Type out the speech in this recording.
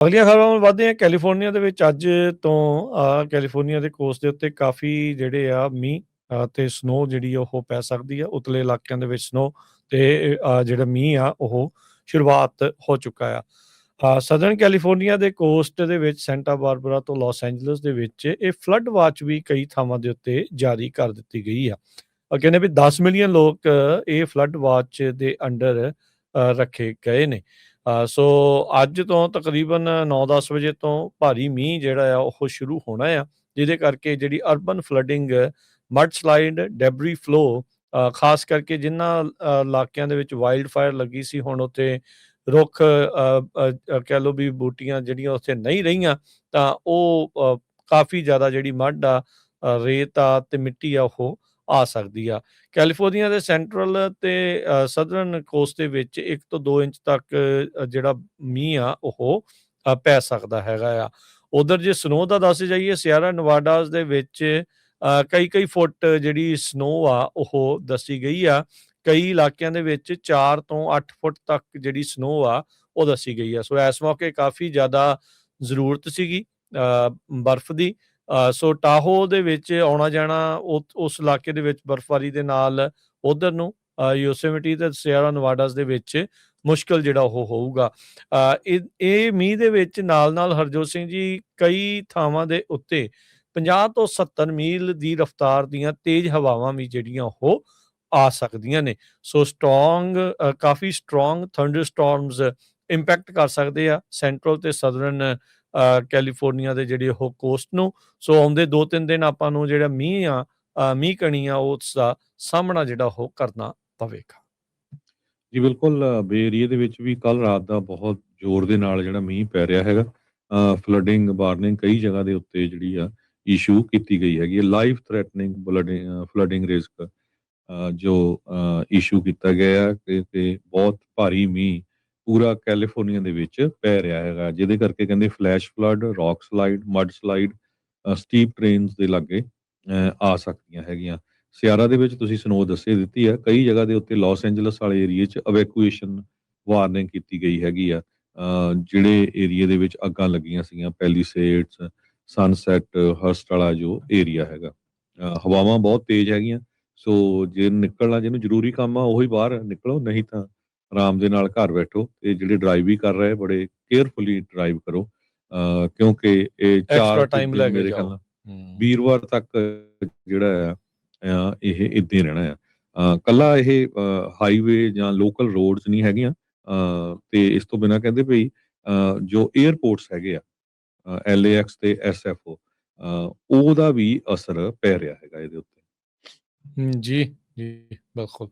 ਅਗਲੀਆਂ ਖਬਰਾਂ ਵੱਲ ਵਧਦੇ ਹਾਂ। ਕੈਲੀਫੋਰਨੀਆ ਦੇ ਵਿੱਚ ਅੱਜ ਤੋਂ ਕੈਲੀਫੋਰਨੀਆ ਦੇ ਕੋਸਟ ਦੇ ਉੱਤੇ ਕਾਫੀ ਜਿਹੜੇ ਆ ਮੀਂਹ ਤੇ ਸਨੋ ਜਿਹੜੀ ਆ ਉਹ ਪੈ ਸਕਦੀ ਆ। ਉਤਲੇ ਇਲਾਕਿਆਂ ਦੇ ਵਿੱਚ ਸਨੋ ਤੇ ਜਿਹੜਾ ਮੀਂਹ ਆ ਉਹ ਸ਼ੁਰੂਆਤ ਹੋ ਚੁੱਕਾ ਆ। ਸਦਰਨ ਕੈਲੀਫੋਰਨੀਆ ਦੇ ਕੋਸਟ ਦੇ ਵਿੱਚ ਸੈਂਟਾ ਬਾਰਬਰਾ ਤੋਂ ਲਾਸ ਐਂਜਲਸ ਦੇ ਵਿੱਚ ਇਹ ਫਲੱਡ ਵਾਚ ਵੀ ਕਈ ਥਾਵਾਂ ਦੇ ਉੱਤੇ ਜਾਰੀ ਕਰ ਦਿੱਤੀ ਗਈ ਆ। ਕਹਿੰਦੇ ਵੀ 10 ਮਿਲੀਅਨ ਲੋਕ ਇਹ ਫਲੱਡ ਵਾਚ ਦੇ ਅੰਡਰ ਰੱਖੇ ਗਏ ਨੇ। ਸੋ ਅੱਜ ਤੋਂ ਤਕਰੀਬਨ 9-10 ਵਜੇ ਤੋਂ ਭਾਰੀ ਮੀਂਹ ਜਿਹੜਾ ਆ ਉਹ ਸ਼ੁਰੂ ਹੋਣਾ ਆ, ਜਿਹਦੇ ਕਰਕੇ ਜਿਹੜੀ urban flooding, mudslide, debris flow, ਖਾਸ ਕਰਕੇ ਜਿਨ੍ਹਾਂ ਇਲਾਕਿਆਂ ਦੇ ਵਿੱਚ ਵਾਈਲਡ ਫਾਇਰ ਲੱਗੀ ਸੀ, ਹੁਣ ਉੱਥੇ ਰੁੱਖ ਕਹਿ ਲਓ ਵੀ ਬੂਟੀਆਂ ਜਿਹੜੀਆਂ ਉੱਥੇ ਨਹੀਂ ਰਹੀਆਂ, ਤਾਂ ਉਹ ਕਾਫੀ ਜ਼ਿਆਦਾ ਜਿਹੜੀ ਮੱਡ ਆ, ਰੇਤ ਆ ਤੇ ਮਿੱਟੀ ਆ ਉਹ ਆ ਸਕਦੀ ਆ। ਕੈਲੀਫੋਰਨੀਆ ਦੇ ਸੈਂਟਰਲ ਤੇ ਸਦਰਨ ਕੋਸਟ ਦੇ ਵਿੱਚ 1 ਤੋਂ 2 ਇੰਚ ਤੱਕ ਜਿਹੜਾ ਮੀਂਹ ਆ ਉਹ ਪੈ ਸਕਦਾ ਹੈਗਾ ਆ। ਉਧਰ ਜੇ ਸਨੋ ਦਾ ਦੱਸ ਜਾਈਏ, ਸਿਆਰਾ ਨਵਾਡਾਸ ਦੇ ਵਿੱਚ ਕਈ ਫੁੱਟ ਜਿਹੜੀ ਸਨੋ ਆ ਉਹ ਦੱਸੀ ਗਈ ਆ। ਕਈ ਇਲਾਕਿਆਂ ਦੇ ਵਿੱਚ 4 ਤੋਂ 8 ਫੁੱਟ ਤੱਕ ਜਿਹੜੀ ਸਨੋ ਆ ਉਹ ਦੱਸੀ ਗਈ ਆ। ਸੋ ਇਸ ਮੌਕੇ ਕਾਫੀ ਜ਼ਿਆਦਾ ਜ਼ਰੂਰਤ ਸੀਗੀ ਬਰਫ਼ ਦੀ। ਸੋ ਟਾਹੋ ਦੇ ਵਿੱਚ ਆਉਣਾ ਜਾਣਾ ਉਸ ਇਲਾਕੇ ਦੇ ਵਿੱਚ ਬਰਫ਼ਬਾਰੀ ਦੇ ਨਾਲ ਉਧਰ ਨੂੰ ਯੋਸੇਮਿਟੀ ਤੇ ਸਿਆਰਾ ਨਵਾਡਾਸ ਦੇ ਵਿੱਚ ਮੁਸ਼ਕਲ ਜਿਹੜਾ ਉਹ ਹੋਊਗਾ। ਇਹ ਮੀਂਹ ਦੇ ਵਿੱਚ ਨਾਲ ਹਰਜੋਤ ਸਿੰਘ ਜੀ ਕਈ ਥਾਵਾਂ ਦੇ ਉੱਤੇ 50 ਤੋਂ 70 ਮੀਲ ਦੀ ਰਫ਼ਤਾਰ ਦੀਆਂ ਤੇਜ਼ ਹਵਾਵਾਂ ਵੀ ਜਿਹੜੀਆਂ ਉਹ ਆ ਸਕਦੀਆਂ ਨੇ। ਸੋ ਕਾਫੀ ਸਟਰੋਂਗ ਥੰਡਰ ਸਟਾਰਮਸ ਇੰਪੈਕਟ ਕਰ ਸਕਦੇ ਆ ਸੈਂਟਰਲ ਤੇ ਸਦਰਨ ਕੈਲੀਫੋਰਨੀਆ ਦੇ ਜਿਹੜੇ ਉਹ ਕੋਸਟ ਨੂੰ। ਸੋ ਆਉਂਦੇ 2-3 ਦਿਨ ਆਪਾਂ ਨੂੰ ਜਿਹੜਾ ਮੀਂਹ ਕਣੀ ਆ ਉਸ ਦਾ ਸਾਹਮਣਾ ਜਿਹੜਾ ਉਹ ਕਰਨਾ ਪਵੇਗਾ। ਜੀ ਬਿਲਕੁਲ, ਬੇ ਏਰੀਏ ਦੇ ਵਿੱਚ ਵੀ ਕੱਲ ਰਾਤ ਦਾ ਬਹੁਤ ਜ਼ੋਰ ਦੇ ਨਾਲ ਜਿਹੜਾ ਮੀਂਹ ਪੈ ਰਿਹਾ ਹੈਗਾ। ਫਲੱਡਿੰਗ ਵਾਰਨਿੰਗ ਕਈ ਜਗ੍ਹਾ ਦੇ ਉੱਤੇ ਜਿਹੜੀ ਆ ਇਸ਼ੂ ਕੀਤੀ ਗਈ ਹੈਗੀ ਹੈ। ਲਾਈਫ ਥ੍ਰੈਟਨਿੰਗ ਫਲੱਡਿੰਗ ਰਿਸਕ ਜੋ ਇਸ਼ੂ ਕੀਤਾ ਗਿਆ ਹੈ ਕਿ ਬਹੁਤ ਭਾਰੀ ਮੀਂਹ ਪੂਰਾ ਕੈਲੀਫੋਰਨੀਆ ਦੇ ਵਿੱਚ ਪੈ ਰਿਹਾ ਹੈਗਾ, ਜਿਹਦੇ ਕਰਕੇ ਕਹਿੰਦੇ flash flood, rock slide, mud slide, steep trains ਦੇ ਲਾਗੇ ਆ ਸਕਦੀਆਂ ਹੈਗੀਆਂ। ਸਿਆਰਾ ਦੇ ਵਿੱਚ ਤੁਸੀਂ ਸਨੋ ਦੱਸੇ ਦਿੱਤੀ ਹੈ, ਕਈ ਜਗ੍ਹਾ ਦੇ ਉੱਤੇ ਲਾਸ ਐਂਜਲਸ ਵਾਲੇ ਏਰੀਏ 'ਚ ਇਵੈਕੂਏਸ਼ਨ ਵਾਰਨਿੰਗ ਕੀਤੀ ਗਈ ਹੈਗੀ ਆ। ਜਿਹੜੇ ਏਰੀਏ ਦੇ ਵਿੱਚ ਅੱਗਾਂ ਲੱਗੀਆਂ ਸੀਗੀਆਂ, ਪੈਲੀਸੇਡਸ, ਸਨਸੈਟ, ਹਰਸਟ ਵਾਲਾ ਜੋ ਏਰੀਆ ਹੈਗਾ, ਹਵਾਵਾਂ ਬਹੁਤ ਤੇਜ਼ ਹੈਗੀਆਂ। ਸੋ ਜੇ ਨਿਕਲਣਾ, ਜਿਹਨੂੰ ਜ਼ਰੂਰੀ ਕੰਮ ਆ ਉਹੀ ਬਾਹਰ ਨਿਕਲੋ, ਨਹੀਂ ਤਾਂ ਆਰਾਮ ਦੇ ਨਾਲ ਘਰ ਬੈਠੋ। ਤੇ ਜਿਹੜੇ ਡਰਾਈਵ ਵੀ ਕਰ ਰਹੇ ਬੜੇ ਕੇਅਰਫੁਲੀ ਡਰਾਈਵ ਕਰੋ, ਕਿਉਂਕਿ ਇਹ ਐਕਸਟਰਾ 4 ਕੁ ਟਾਈਮ ਲੈ ਦਿਨ ਕੇ ਮੇਰੇ ਖਿਆਲ ਜਾਓ। ਨਾਲ ਵੀਰਵਾਰ ਤੱਕ ਜਿਹੜਾ ਇਹ ਇੱਦਾਂ ਹੀ ਰਹਿਣਾ ਆ। ਕੱਲਾ ਇਹ ਹਾਈਵੇ ਜਾਂ ਲੋਕਲ ਰੋਡਸ ਨਹੀਂ ਹੈਗੀਆਂ, ਤੇ ਇਸ ਤੋਂ ਬਿਨਾਂ ਕਹਿੰਦੇ ਭਈ ਜੋ ਏਅਰਪੋਰਟਸ ਹੈਗੇ ਆ, LAX ਤੇ SFO, ਉਹਦਾ ਵੀ ਅਸਰ ਪੈ ਰਿਹਾ ਹੈਗਾ ਇਹਦੇ ਉੱਤੇ। ਜੀ, ਜੀ, ਬਿਲਕੁਲ।